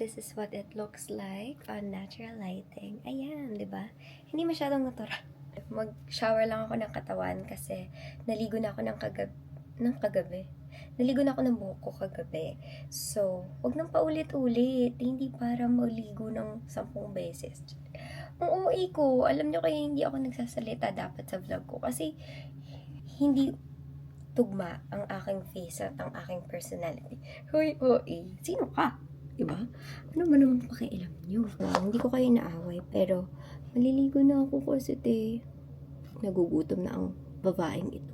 this is what it looks like on natural lighting. Ayan, di ba? Hindi masyadong natural. Mag-shower lang ako ng katawan kasi naligo na ako ng kagabi. Naligo na ako ng buhok ko kagabi. So, wag nang paulit-ulit. Hindi para maligo ng 10 beses. Ang OA ko, alam nyo kaya hindi ako nagsasalita dapat sa vlog ko kasi hindi tugma ang aking face at ang aking personality. Hoy, OA, sino ka? Diba? Ano ba naman pakialam nyo? Hindi ko kayo naaway, pero maliligo na ako kasi nagugutom na ang babaeng ito.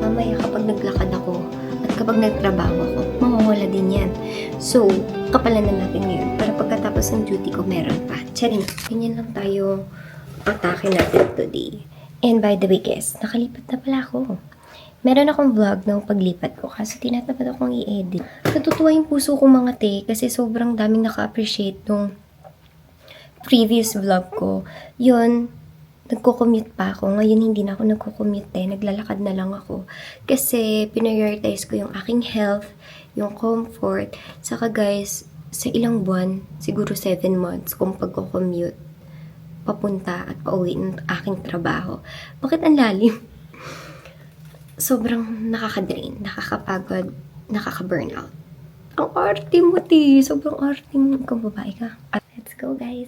Mamaya kapag naglakad ako at kapag nagtrabaho ako, mawawala din yan. So, kapalan na natin ngayon para pagkatapos ng duty ko meron pa. Charing, ganyan lang tayo atake natin today. And by the way guys, nakalipat na pala ako. Meron akong vlog ng paglipat ko kasi tinatamad akong i-edit. Natutuwa yung puso ko mga te kasi sobrang daming naka-appreciate nung previous vlog ko. Yun, nagko-commute pa ako. Ngayon, hindi na ako nagko-commute naglalakad na lang ako. Kasi, prioritize ko yung aking health, yung comfort. Saka guys, sa ilang buwan, siguro 7 months, kung pagko-commute, papunta at pauwi ng aking trabaho. Bakit ang lalim? Sobrang nakaka-drain, nakakapagod, nakaka-burnout. Ang arte mo, ti. Sobrang arte mo. Ikaw babae ka. Let's go, guys.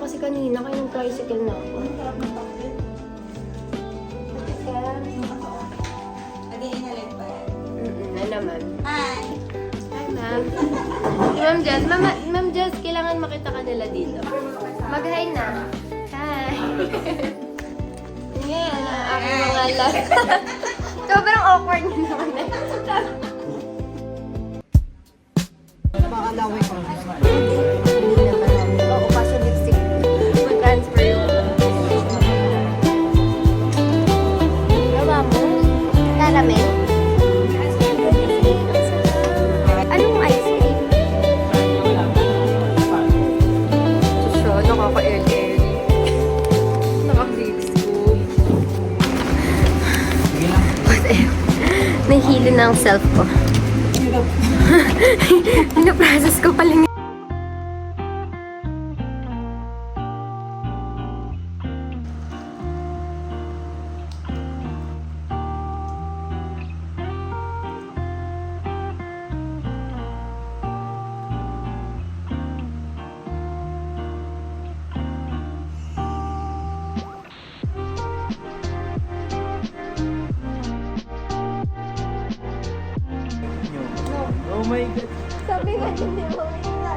Kasi kanina kayo ng tricycle na ako. Na naman. Hi! Hi, ma'am. Ma'am Jess, kailangan makita ka nila dito. Mag-hi na. Hi! Yan, ang aking mga lag. Sobrang awkward nyo naman eh. Makalaway ko. Hindi naman. Oo, kaso lipstick. Mag-transfer yung... Gawa mo? Caramel? Anong ice cream? So, nakaka-early. Naka-grapes ko. Nahihilo na ang self ko. Pinaprocess ko pa lang. Oh my God. Sabi nga hindi mo minta.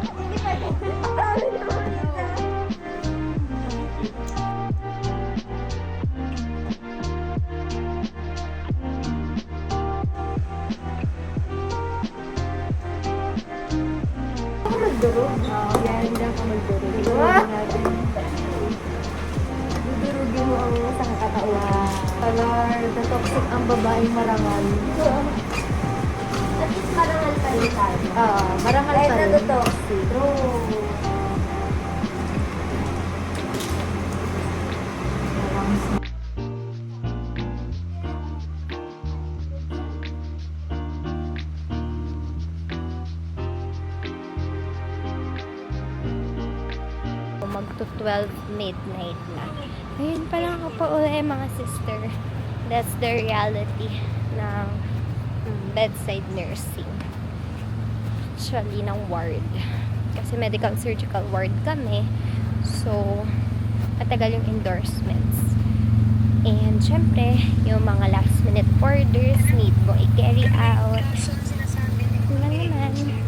Hindi pa rin. Sabi na mo minta. Ako magdurog? Yan, hindi ako magdurog. Dudurugin mo ang isang katawan. Color, the toxic ang babaeng marangal. At least marangal pa rin tayo. Marangal pa rin. Kahit na toxic. True. Mag-12 midnight na. Ayun pa lang ako pa uli mga sister. That's the reality ng bedside nursing. actually ng ward. Kasi medical surgical ward kami. So, matagal yung endorsements. And syempre, yung mga last minute orders need mo i-carry out. Yun lang naman.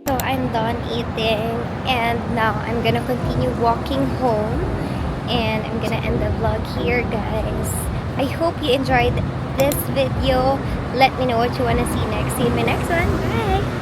So I'm done eating and now I'm gonna continue walking home and I'm gonna end the vlog here, guys. I hope you enjoyed this video. Let me know what you wanna see next. See you in my next one. Bye!